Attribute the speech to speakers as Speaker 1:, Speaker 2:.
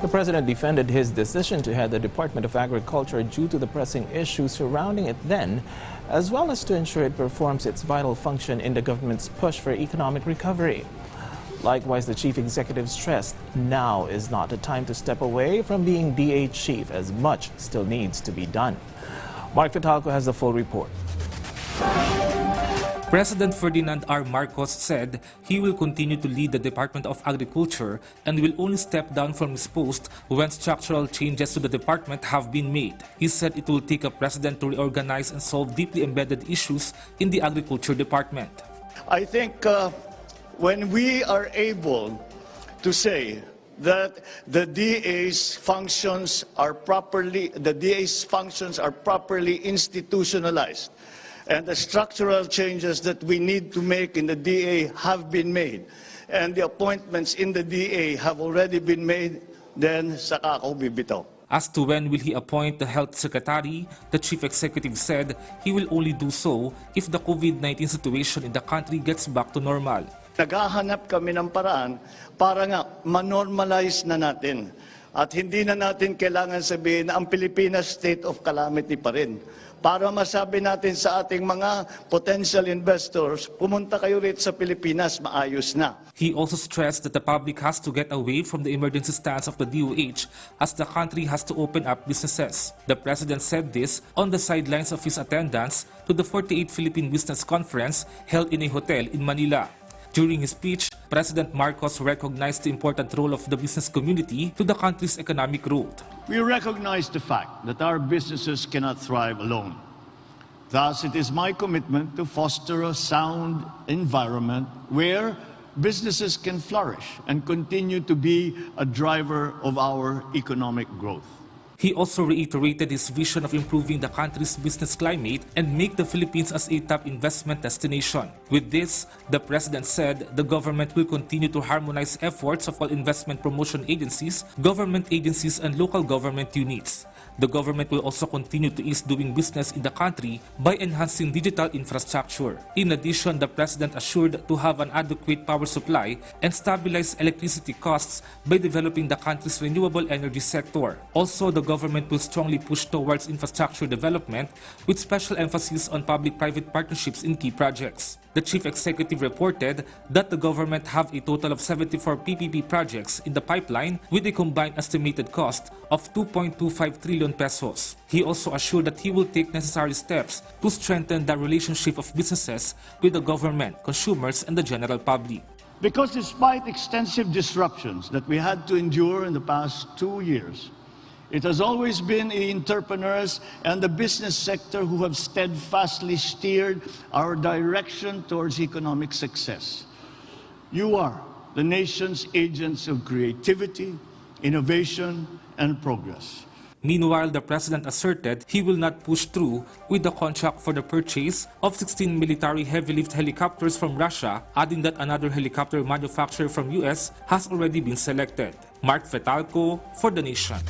Speaker 1: The president defended his decision to head the Department of Agriculture due to the pressing issues surrounding it then, as well as to ensure it performs its vital function in the government's push for economic recovery. Likewise, the chief executive stressed now is not the time to step away from being DA chief, as much still needs to be done. Mark Vitalco has the full report.
Speaker 2: President Ferdinand R. Marcos said he will continue to lead the Department of Agriculture and will only step down from his post when structural changes to the department have been made. He said it will take a president to reorganize and solve deeply embedded issues in the Agriculture Department.
Speaker 3: I think when we are able to say that the DA's functions are properly institutionalized, and the structural changes that we need to make in the DA have been made, and the appointments in the DA have already been made, then saka ako bibitaw.
Speaker 2: As to when will he appoint the health secretary, the chief executive said he will only do so if the COVID-19 situation in the country gets back to normal.
Speaker 3: Naghahanap kami ng paraan para nga manormalize na natin. At hindi na natin kailangan sabihin na ang Pilipinas state of calamity pa rin. Para masabi natin sa ating mga potential investors, pumunta kayo rito sa Pilipinas, maayos na.
Speaker 2: He also stressed that the public has to get away from the emergency stance of the DOH as the country has to open up businesses. The president said this on the sidelines of his attendance to the 48th Philippine Business Conference held in a hotel in Manila. During his speech, President Marcos recognized the important role of the business community to the country's economic growth.
Speaker 4: We recognize the fact that our businesses cannot thrive alone. Thus, it is my commitment to foster a sound environment where businesses can flourish and continue to be a driver of our economic growth.
Speaker 2: He also reiterated his vision of improving the country's business climate and make the Philippines as a top investment destination. With this, the president said the government will continue to harmonize efforts of all investment promotion agencies, government agencies, and local government units. The government will also continue to ease doing business in the country by enhancing digital infrastructure. In addition, the president assured to have an adequate power supply and stabilize electricity costs by developing the country's renewable energy sector. Also, the government will strongly push towards infrastructure development with special emphasis on public-private partnerships in key projects. The chief executive reported that the government have a total of 74 PPP projects in the pipeline with a combined estimated cost of 2.25 trillion pesos. He also assured that he will take necessary steps to strengthen the relationship of businesses with the government, consumers, and the general public.
Speaker 4: Because despite extensive disruptions that we had to endure in the past 2 years, it has always been the entrepreneurs and the business sector who have steadfastly steered our direction towards economic success. You are the nation's agents of creativity, innovation, and progress.
Speaker 2: Meanwhile, the president asserted he will not push through with the contract for the purchase of 16 military heavy-lift helicopters from Russia, adding that another helicopter manufacturer from US has already been selected. Mark Vitalco for The Nation.